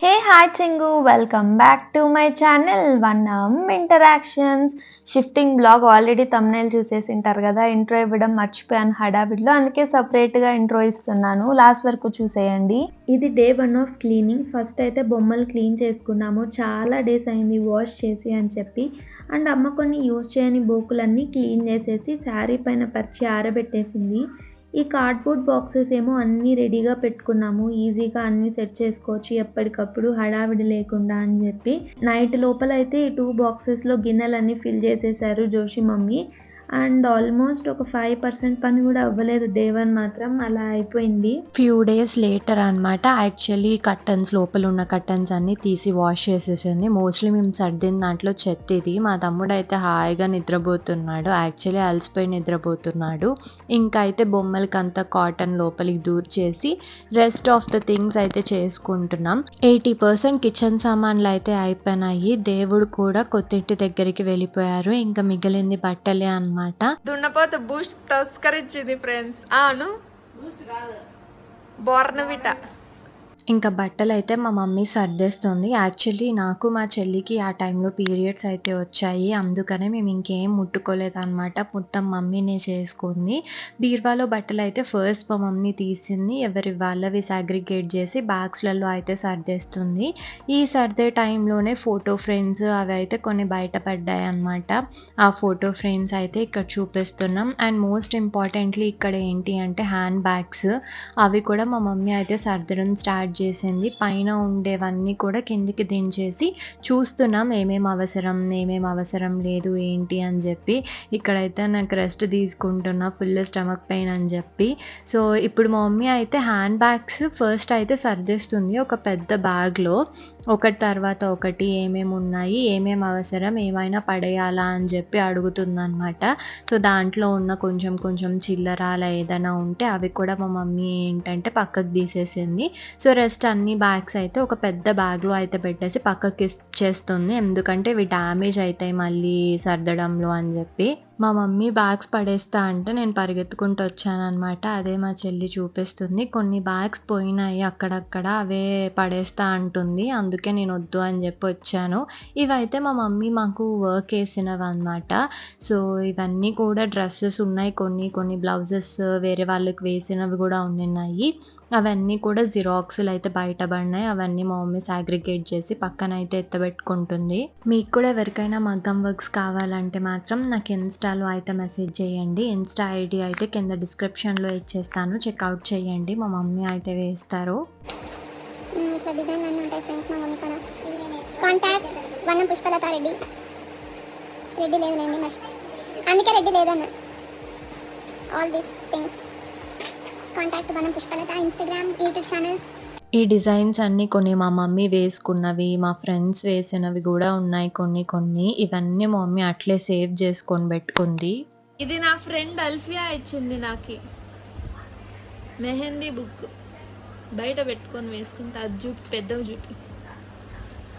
హే hi చింగు welcome back to my channel వనం interactions. Shifting blog already thumbnail చూసేసింటారు కదా. ఇంట్రో ఇవ్వడం మర్చిపోయాను హడావిడిలో, అందుకే సపరేట్గా ఇంట్రో ఇస్తున్నాను, లాస్ట్ వరకు చూసేయండి. ఇది డే 1 ఆఫ్ క్లీనింగ్. ఫస్ట్ అయితే బొమ్మలు క్లీన్ చేసుకున్నాము, చాలా డేస్ అయింది వాష్ చేసి అని చెప్పి. అండ్ అమ్మ కొన్ని యూజ్ చేయని బోకులన్నీ క్లీన్ చేసేసి శారీ పైన పరిచి ఆరబెట్టేసింది. ఈ కార్డ్‌బోర్డ్ బాక్సెస్ ఏమో అన్నీ రెడీగా పెట్టుకున్నాము, ఈజీగా అన్నీ సెట్ చేసుకోవచ్చు ఎప్పటికప్పుడు హడావిడి లేకుండా అని చెప్పి. నైట్ లోపలైతే ఈ 2 బాక్సెస్‌లో గిన్నెలన్నీ ఫిల్ చేసేసారు జోషి మమ్మీ. అండ్ ఆల్మోస్ట్ ఒక 5% పని కూడా అవ్వలేదు. డే 1 మాత్రం అలా అయిపోయింది. ఫ్యూ డేస్ లేటర్ అనమాట. యాక్చువల్లీ కర్టన్స్, లోపల ఉన్న కర్టన్స్ అన్నీ తీసి వాష్ చేసేసింది. మోస్ట్లీ మేము సర్దిన దాంట్లో చెత్త ఇది. మా తమ్ముడు అయితే హాయిగా నిద్రపోతున్నాడు, యాక్చువల్లీ అలసిపోయి నిద్రపోతున్నాడు. ఇంకా అయితే బొమ్మలకంతా కాటన్ లోపలికి దూర్చేసి రెస్ట్ ఆఫ్ ద థింగ్స్ అయితే చేసుకుంటున్నాం. 80% కిచెన్ సామాన్లు అయితే అయిపోయినాయి. దేవుడు కూడా కొత్తింటి దగ్గరికి వెళ్ళిపోయారు. ఇంకా మిగిలింది బట్టలే అనమాట. దున్నపోత బూస్ట్ తస్కరించింది ఫ్రెండ్స్. ఆను బోర్నవిటా. ఇంకా బట్టలైతే మా మమ్మీ సర్దేస్తుంది. యాక్చువల్లీ నాకు మా చెల్లికి ఆ టైంలో పీరియడ్స్ అయితే వచ్చాయి, అందుకనే మేము ఇంకేం ముట్టుకోలేదనమాట. మొత్తం మమ్మీనే చేసుకుంది. బీరువాలో బట్టలైతే ఫస్ట్ మా మమ్మీ తీసింది, ఎవరి వాళ్ళవి సాగ్రిగేట్ చేసి బ్యాగ్స్లలో అయితే సర్దేస్తుంది. ఈ సర్దే టైంలోనే ఫోటో ఫ్రేమ్స్ అవి అయితే కొన్ని బయటపడ్డాయి అనమాట. ఆ ఫోటో ఫ్రేమ్స్ అయితే ఇక్కడ చూపిస్తున్నాం. అండ్ మోస్ట్ ఇంపార్టెంట్లీ ఇక్కడ ఏంటి అంటే హ్యాండ్ బ్యాగ్స్, అవి కూడా మా మమ్మీ అయితే సర్దడం స్టార్ట్ చేసింది. పైన ఉండేవన్నీ కూడా కిందికి దించేసి చూస్తున్నాం ఏమేమి అవసరం లేదు ఏంటి అని చెప్పి. ఇక్కడైతే నాకు రెస్ట్ తీసుకుంటున్నా, ఫుల్ స్టమక్ పెయిన్ అని చెప్పి. సో ఇప్పుడు మా మమ్మీ అయితే హ్యాండ్ బ్యాగ్స్ ఫస్ట్ అయితే సర్దేస్తుంది ఒక పెద్ద బ్యాగ్లో, ఒకటి తర్వాత ఒకటి ఏమేమి ఉన్నాయి, ఏమేమి అవసరం, ఏమైనా పడేయాలా అని చెప్పి అడుగుతుందనమాట. సో దాంట్లో ఉన్న కొంచెం కొంచెం చిల్లరాల ఏదైనా ఉంటే అవి కూడా మా మమ్మీ ఏంటంటే పక్కకు తీసేసింది. సో రెస్ట్ అన్ని బ్యాగ్స్ అయితే ఒక పెద్ద బ్యాగ్లో అయితే పెట్టేసి పక్కకి ఇచ్చేస్తుంది, ఎందుకంటే ఇవి డ్యామేజ్ అవుతాయి మళ్ళీ సర్దడంలో అని చెప్పి. మా మమ్మీ బ్యాగ్స్ పడేస్తా అంటే నేను పరిగెత్తుకుంటూ వచ్చాననమాట. అదే మా చెల్లి చూపిస్తుంది. కొన్ని బ్యాగ్స్ పోయినాయి అక్కడక్కడ, అవే పడేస్తా అంటుంది, అందుకే నేను వద్దు అని చెప్పి వచ్చాను. ఇవైతే మా మమ్మీ మాకు వర్క్ వేసినవి అనమాట. సో ఇవన్నీ కూడా డ్రెస్సెస్ ఉన్నాయి, కొన్ని బ్లౌజెస్ వేరే వాళ్ళకి వేసినవి కూడా ఉన్నాయి. అవన్నీ కూడా జిరాక్స్లు అయితే బయటపడినాయి. అవన్నీ మా మమ్మీ సాగ్రిగేట్ చేసి పక్కన అయితే ఎత్తబెట్టుకుంటుంది. మీకు కూడా ఎవరికైనా మగ్గం వర్క్స్ కావాలంటే మాత్రం నాకు ఇన్స్టాలో అయితే మెసేజ్ చేయండి. ఇన్స్టా ఐడి అయితే కింద డిస్క్రిప్షన్లో ఇచ్చేస్తాను, చెక్అవుట్ చేయండి. మా మమ్మీ అయితే వేస్తారు. ఇట్లా డిజైన్లు అన్నీ ఉంటాయి ఫ్రెండ్స్ మా మమ్మీ కాడ. కాంటాక్ట్ వనం పుష్పలత రెడ్డి. రెడ్డి లేదులేండి మర్చిపోయి, అందుకే రెడ్డి లేదన్న. ఆల్ దీస్ థింగ్స్ కాంటాక్ట్ వనం పుష్పలత, ఇన్స్టాగ్రామ్, యూట్యూబ్ ఛానల్స్. ఈ డిజైన్స్ అన్నీ కొన్ని మా మమ్మీ వేసుకున్నవి, మా ఫ్రెండ్స్ వేసినవి కూడా ఉన్నాయి కొన్ని. ఇవన్నీ మా మమ్మీ అట్లే సేవ్ చేసుకొని పెట్టుకుంది. ఇది నా ఫ్రెండ్ అల్ఫియా ఇచ్చింది నాకు, మెహందీ బుక్. బయట పెట్టుకొని వేసుకుంటే అది చూపి, పెద్దవి చూపి.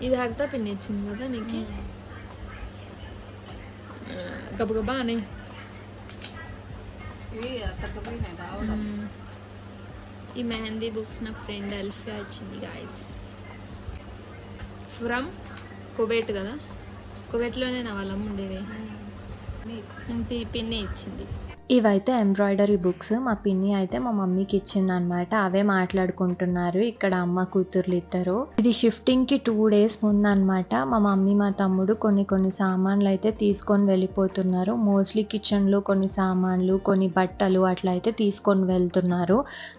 ఇది హరిత పిన్ ఇచ్చింది కదా నీకు, గబగబా అని. ఈ మెహందీ బుక్స్ నా ఫ్రెండ్ అల్ఫియా ఇచ్చింది గాయస్, ఫ్రమ్ కువైట్ కదా. కువైట్లోనే నా వాళ్ళమ్మ ఉండేది. ఈ పిన్ని ఇచ్చింది. ఇవైతే ఎంబ్రాయిడరీ బుక్స్. మా పిన్ని అయితే మా మమ్మీకి ఇచ్చిందనమాట. అవే మాట్లాడుకుంటున్నారు ఇక్కడ అమ్మ కూతుర్లు ఇద్దరు. ఇది షిఫ్టింగ్కి 2 days ముందనమాట. మా మమ్మీ మా తమ్ముడు కొన్ని సామాన్లు అయితే తీసుకొని వెళ్ళిపోతున్నారు. మోస్ట్లీ కిచెన్లో కొన్ని సామాన్లు, కొన్ని బట్టలు అట్లా అయితే తీసుకొని వెళ్తున్నారు.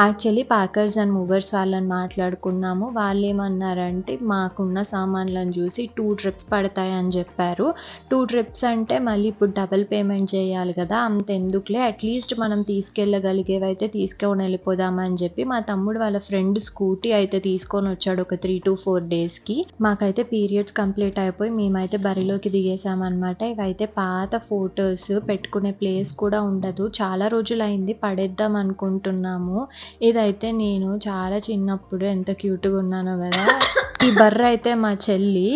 యాక్చువల్లీ ప్యాకర్స్ అండ్ మూవర్స్ వాళ్ళని మాట్లాడుకున్నాము. వాళ్ళు ఏమన్నారంటే మాకున్న సామాన్లను చూసి 2 trips పడతాయి అని చెప్పారు. 2 trips అంటే మళ్ళీ ఇప్పుడు డబుల్ పేమెంట్ చేయాలి కదా, అంత ఎందుకులే, అట్లీస్ట్ మనం తీసుకెళ్ళగలిగేవైతే తీసుకొని వెళ్ళిపోదామని చెప్పి మా తమ్ముడు వాళ్ళ ఫ్రెండ్ స్కూటీ అయితే తీసుకొని వచ్చాడు ఒక 3 to 4 daysకి. మాకైతే పీరియడ్స్ కంప్లీట్ అయిపోయి మేమైతే బరిలోకి దిగేసామన్నమాట. ఇవైతే పాత ఫొటోస్, పెట్టుకునే ప్లేస్ కూడా ఉండదు, చాలా రోజులు అయింది, పడేద్దాం అనుకుంటున్నాము. ఇదైతే నేను చాలా చిన్నప్పుడు ఎంత క్యూట్గా ఉన్నానో కదా. ఈ బర్ర అయితే మా చెల్లి,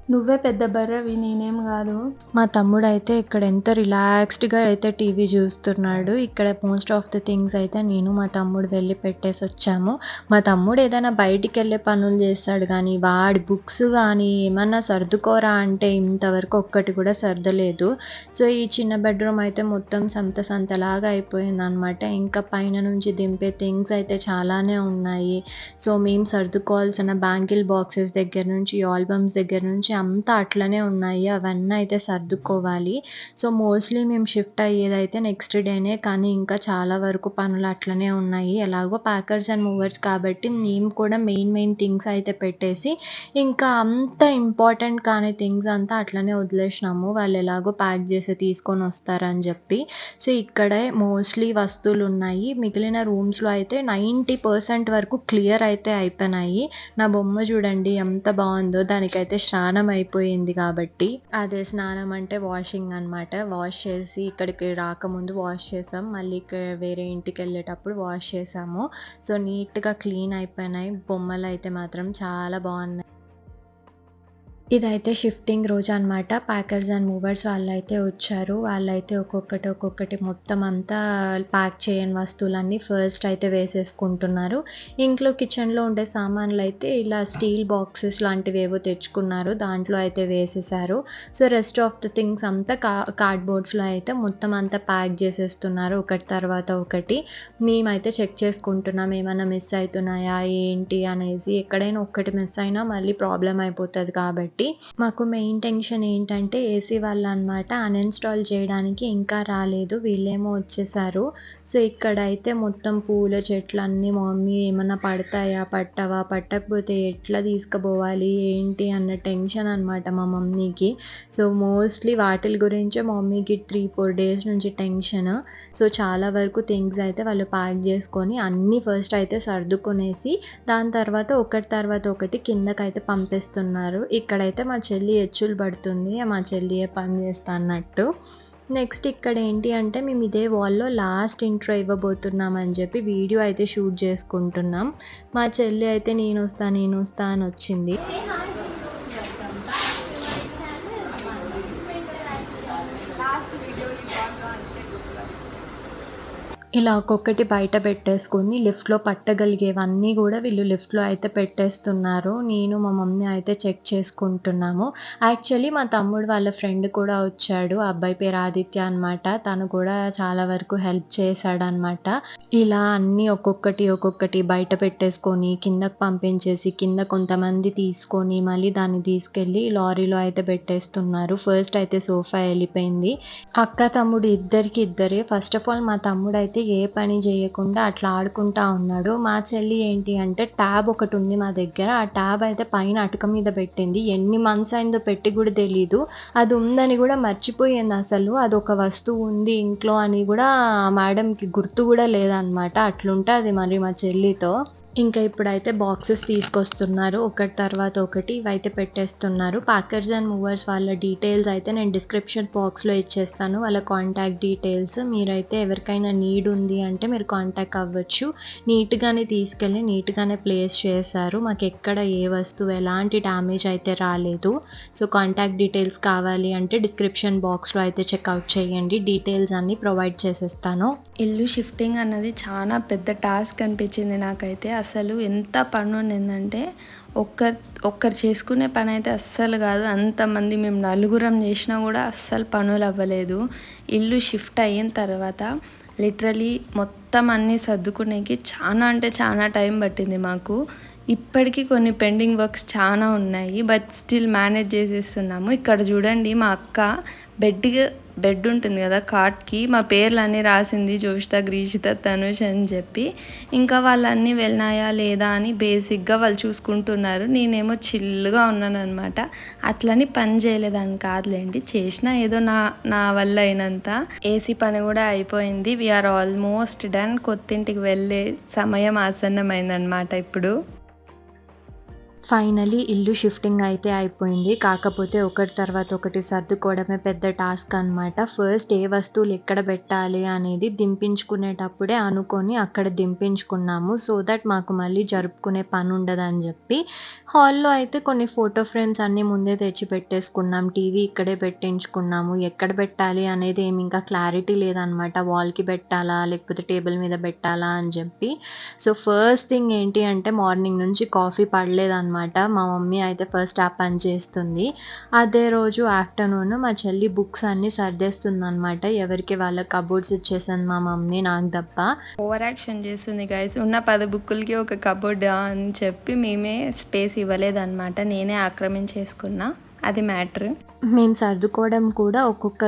నువ్వే పెద్ద బర్రెవి, నేనేం కాదు. మా తమ్ముడైతే ఇక్కడ ఎంత రిలాక్స్డ్‌గా అయితే టీవీ చూస్తున్నాడు. ఇక్కడ మోస్ట్ ఆఫ్ ది థింగ్స్ అయితే నేను మా తమ్ముడు వెళ్లి పెట్టేసొచ్చాము. మా తమ్ముడు ఏదైనా బయటికెళ్ళే పనులు చేస్తాడు గానీ, వాడి బుక్స్ గానీ, ఏమన్నా సర్దుకోరా అంటే ఇంతవరకు ఒక్కటి కూడా సర్దలేదు. సో, ఈ చిన్న బెడ్‌రూమ్ అయితే మొత్తం సంతలాగా అయిపోయిందనమాట. ఇంకా పైన నుంచి దింపే థింగ్స్ అయితే చాలానే ఉన్నాయి. సో, మేము సర్దుకోవాల్సిన బ్యాంగిల్ బాక్సెస్ దగ్గర నుంచి, ఆల్బమ్స్ దగ్గర నుంచి అంతా అట్లనే ఉన్నాయి. అవన్నీ అయితే సర్దుకోవాలి. సో, మోస్ట్‌లీ మేము షిఫ్ట్ అయ్యేదైతే నెక్స్ట్ డేనే. కానీ ఇంకా చాలా వరకు పనులు అట్లనే ఉన్నాయి. ఎలాగో ప్యాకర్స్ అండ్ మూవర్స్ కాబట్టి మేము కూడా మెయిన్ థింగ్స్ అయితే పెట్టేసి, ఇంకా అంత ఇంపార్టెంట్ కాని థింగ్స్ అంతా అట్లనే వదిలేసినాము. వాళ్ళు ఎలాగో ప్యాక్ చేసి తీసుకొనొస్తారని చెప్పి. సో, ఇక్కడే మోస్ట్‌లీ వస్తువులున్నాయి. మిగిలిన రూమ్స్‌లో అయితే 90% వరకు క్లియర్ అయితే అయిపోయినాయి. నా బొమ్మ చూడండి ఎంత బావుందో. దానికైతే స్నానం అయిపోయింది కాబట్టి. అదే స్నానం అంటే వాషింగ్ అనమాట. వాష్ చేసి ఇక్కడికి రాకముందు వాష్ చేసాం. మళ్ళీ వేరే ఇంటికెళ్ళేటప్పుడు వాష్ చేసాము. సో, నీట్‌గా క్లీన్ అయిపోయినాయి. బొమ్మలైతే మాత్రం చాలా బావున్నాయి. ఇదైతే షిఫ్టింగ్ రోజనమాట. ప్యాకర్స్ అండ్ మూవర్స్ వాళ్ళైతే వచ్చారు. వాళ్ళైతే ఒక్కొక్కటి మొత్తం అంతా ప్యాక్ చేయని వస్తువులన్నీ ఫస్ట్ అయితే వేసేసుకుంటున్నారు. ఇంట్లో కిచెన్‌లో ఉండే సామాన్లయితే ఇలా స్టీల్ బాక్సెస్ లాంటివేవో తెచ్చుకున్నారు. దాంట్లో అయితే వేసేశారు. So, rest of the things అంతా కార్డ్‌బోర్డ్స్‌లో అయితే మొత్తం అంతా ప్యాక్ చేసేస్తున్నారు. ఒకటి తర్వాత ఒకటి. మేమైతే చెక్ చేసుకుంటున్నాం. ఏమన్నా మిస్ అయితున్నాయా ఏంటి అనేసి. ఎక్కడైనా ఒక్కటి మిస్ అయినా మళ్ళీ ప్రాబ్లమ్ అయిపోతది కాబట్టి. మాకు మెయిన్ టెన్షన్ ఏంటంటే ఏసీ వాళ్ళనమాట. అన్‌ఇన్‌స్టాల్ చేయడానికి ఇంకా రాలేదు. వీళ్ళేమో వచ్చేసారు. సో, ఇక్కడైతే మొత్తం పూల చెట్లన్నీ మా మమ్మీ ఏమన్నా పడతాయా? పట్టవా? పట్టకపోతే ఎట్లా తీసుకుపోవాలి? ఏంటి? అన్న టెన్షన్ అనమాట మా మమ్మీకి. సో, మోస్ట్‌లీ వాటిల గురించే మా మమ్మీకి 3, 4 డేస్ నుంచి టెన్షన్. సో, చాలా వరకు థింగ్స్ అయితే వాళ్ళు ప్యాక్ చేసుకొని అన్నీ ఫస్ట్ అయితే సర్దుకునేసి, దాని తర్వాత ఒకటి తర్వాత ఒకటి కిందకైతే పంపిస్తున్నారు. ఇక్కడైతే మా చెల్లి ఎచ్చులు పడుతుంది. మా చెల్లియే పని చేస్తా అన్నట్టు. నెక్స్ట్ ఇక్కడ ఏంటి అంటే మేము ఇదే వాల్‌లో లాస్ట్ ఇంట్రో ఇవ్వబోతున్నామని చెప్పి వీడియో అయితే షూట్ చేసుకుంటున్నాం. మా చెల్లి అయితే నేనొస్తా అని వచ్చింది. ఇలా ఒక్కొక్కటి బయట పెట్టేసుకొని లిఫ్ట్‌లో పట్టగలిగేవన్నీ గూడా వీళ్ళు లిఫ్ట్‌లో అయితే పెట్టేస్తున్నారు. నేను మా మమ్మీ అయితే చెక్ చేసుకుంటున్నాము. యాక్చువల్లీ మా తమ్ముడు వాళ్ళ ఫ్రెండ్ కూడా వచ్చాడు. ఆ అబ్బాయి పేరు ఆదిత్య అనమాట. తను కూడా చాలా వరకు హెల్ప్ చేశాడనమాట. ఇలా అన్నీ ఒక్కొక్కటి బయట పెట్టేసుకొని, కిందకి పంపించేసి, కింద కొంతమంది తీసుకొని, మళ్ళీ దాన్ని తీసుకెళ్ళి లారీలో అయితే పెట్టేస్తున్నారు. ఫస్ట్ అయితే సోఫా ఎళ్ళిపోయింది. అక్క, తమ్ముడు ఇద్దరే. ఫస్ట్ ఆఫ్ ఆల్ మా తమ్ముడైతే ఏ పని చేయకుండా అట్లా ఆడుకుంటా ఉన్నాడు. మా చెల్లి ఏంటి అంటే ట్యాబ్ ఒకటుంది మా దగ్గర. ఆ ట్యాబ్ అయితే పైన అటక మీద పెట్టింది. ఎన్ని మంత్స్ అయిందో పెట్టి కూడా తెలీదు. అది ఉందని కూడా మర్చిపోయింది అసలు. అదొక వస్తువు ఉంది ఇంట్లో అని కూడా మేడంకి గుర్తు కూడా లేదనమాట. అట్లుంటది మరి మా చెల్లితో. ఇంకా ఇప్పుడైతే బాక్సెస్ తీసుకొస్తున్నారు. ఒకటి తర్వాత ఒకటి ఇవైతే పెట్టేస్తున్నారు. ప్యాకర్స్ అండ్ మూవర్స్ వాళ్ళ డీటెయిల్స్ అయితే నేను డిస్క్రిప్షన్ బాక్స్‌లో ఇచ్చేస్తాను. వాళ్ళ కాంటాక్ట్ డీటెయిల్స్. మీరైతే ఎవరికైనా నీడ్ ఉంది అంటే మీరు కాంటాక్ట్ అవ్వచ్చు. నీట్‌గానే తీసుకెళ్ళి నీట్‌గానే ప్లేస్ చేశారు. మాకెక్కడ ఏ వస్తువు ఎలాంటి డ్యామేజ్ అయితే రాలేదు. సో, కాంటాక్ట్ డీటెయిల్స్ కావాలి అంటే డిస్క్రిప్షన్ బాక్స్‌లో అయితే చెక్‌ఔట్ చేయండి. డీటెయిల్స్ అన్నీ ప్రొవైడ్ చేసేస్తాను. ఇల్లు షిఫ్టింగ్ అన్నది చాలా పెద్ద టాస్క్ అనిపించింది నాకైతే. అసలు ఎంత పని ఉండిందంటే ఒక్కరు చేసుకునే పని అయితే అస్సలు కాదు. అంతమంది మేము నలుగురం చేసినా కూడా అస్సలు పనులు అవ్వలేదు. ఇల్లు షిఫ్ట్ అయిన తర్వాత లిటరలీ మొత్తం అన్నీ సర్దుకునేకి చాలా టైం పట్టింది మాకు. ఇప్పటికీ కొన్ని పెండింగ్ వర్క్స్ చాలా ఉన్నాయి. బట్ స్టిల్ మేనేజ్ చేసేస్తున్నాము. ఇక్కడ చూడండి మా అక్క బెడ్ ఉంటుంది కదా కాట్కి, మా పేర్లన్నీ రాసింది. జోషిత, గ్రీషిత, తనుష్ అని చెప్పి. ఇంకా వాళ్ళన్నీ వెళ్ళినాయా లేదా అని బేసిక్గా వాళ్ళు చూసుకుంటున్నారు. నేనేమో చిల్లుగా ఉన్నాను అనమాట. అట్లని పని చేయలేదని కాదులేండి, చేసిన ఏదో నా వల్ల అయినంత. ఏసీ పని కూడా అయిపోయింది. We are almost done. కొత్తింటికి వెళ్ళే సమయం ఆసన్నమైందనమాట ఇప్పుడు. ఫైనలీ ఇల్లు షిఫ్టింగ్ అయితే అయిపోయింది. కాకపోతే ఒకటి తర్వాత ఒకటి సర్దుకోవడమే పెద్ద టాస్క్ అనమాట. ఫస్ట్ ఏ వస్తువులు ఎక్కడ పెట్టాలి అనేది దింపించుకునేటప్పుడే అనుకోని అక్కడ దింపించుకున్నాము. సో దట్ మాకు మళ్ళీ జరుపుకునే పని ఉండదని చెప్పి. హాల్‌లో అయితే కొన్ని ఫోటో ఫ్రేమ్స్ అన్నీ ముందే తెచ్చి పెట్టేసుకున్నాం. టీవీ ఇక్కడే పెట్టించుకున్నాము. ఎక్కడ పెట్టాలి అనేది ఏమి ఇంకా క్లారిటీ లేదనమాట. వాల్‌కి పెట్టాలా? లేకపోతే టేబుల్ మీద పెట్టాలా? అని చెప్పి. సో ఫస్ట్ థింగ్ ఏంటి అంటే మార్నింగ్ నుంచి కాఫీ పడలేదనమాట. మా మమ్మీ అయితే ఫస్ట్ ఆ పని చేస్తుంది. అదే రోజు ఆఫ్టర్‌నూన్ మా చెల్లి బుక్స్ అన్నీ సర్దేస్తుందనమాట. ఎవరికి వాళ్ళ కబోర్డ్స్ ఇచ్చేసింది మా మమ్మీ నాకు తప్ప. ఓవర్ యాక్షన్ చేస్తుంది గైస్. ఉన్న 10 బుక్కులకి ఒక కబోర్డ్ అని చెప్పి మేమే స్పేస్ ఇవ్వలేదన్నమాట. నేనే ఆక్రమించేసుకున్నా. అది మ్యాటర్. మేము సర్దుకోవడం కూడా ఒక్కొక్క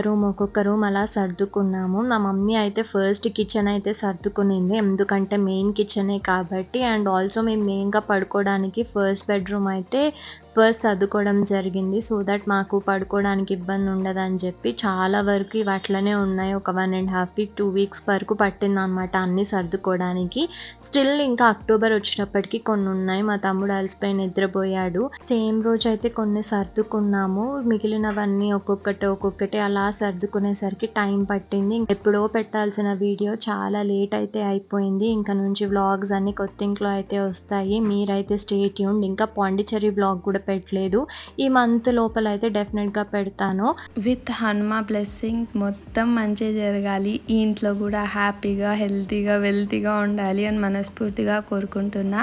రూమ్ అలా సర్దుకున్నాము. మా మమ్మీ అయితే ఫస్ట్ కిచెన్ అయితే సర్దుకునింది. ఎందుకంటే మెయిన్ కిచెనే కాబట్టి. అండ్ ఆల్సో మేము మెయిన్‌గా పడుకోవడానికి ఫస్ట్ బెడ్‌రూమ్ అయితే ఫస్ట్ సర్దుకోవడం జరిగింది. సో దట్ మాకు పడుకోవడానికి ఇబ్బంది ఉండదని చెప్పి. చాలా వరకు ఇవి అట్లనే ఉన్నాయి. ఒక 1½ వీక్, 2 వీక్స్ వరకు పట్టిందనమాట అన్నీ సర్దుకోవడానికి. స్టిల్ ఇంకా అక్టోబర్ వచ్చేటప్పటికి కొన్ని ఉన్నాయి. మా తమ్ముడు అలసిపోయి నిద్రపోయాడు. సేమ్ రోజైతే కొన్ని సర్దుకున్నాము. మిగిలినవన్నీ ఒక్కొక్కటి అలా సర్దుకునేసరికి టైం పట్టింది. ఎప్పుడో పెట్టాల్సిన వీడియో చాలా లేట్ అయితే అయిపోయింది. ఇంక నుంచి వ్లాగ్స్ అన్నీ కొత్తింట్లో అయితే వస్తాయి. మీరైతే స్టే ట్యూన్డ్. ఇంకా పాండిచ్చేరి వ్లాగ్ కూడా పెట్టలేదు. ఈ మంత్ లోపల అయితే డెఫినెట్‌గా పెడతాను. విత్ హనుమా బ్లెస్సింగ్స్ మొత్తం మంచిగా జరగాలి. ఈ ఇంట్లో కూడా హ్యాపీగా, హెల్తీగా, వెల్తీగా ఉండాలి అని మనస్ఫూర్తిగా కోరుకుంటున్నా.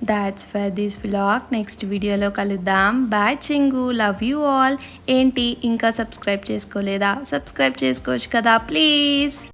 That's for this vlog. Next వీడియోలో కలుద్దాం. బాయ్ చింగు, లవ్ యూ ఆల్. ఏంటి ఇంకా సబ్స్క్రైబ్ చేసుకోలేదా? సబ్స్క్రైబ్ చేసుకోవచ్చు కదా ప్లీజ్.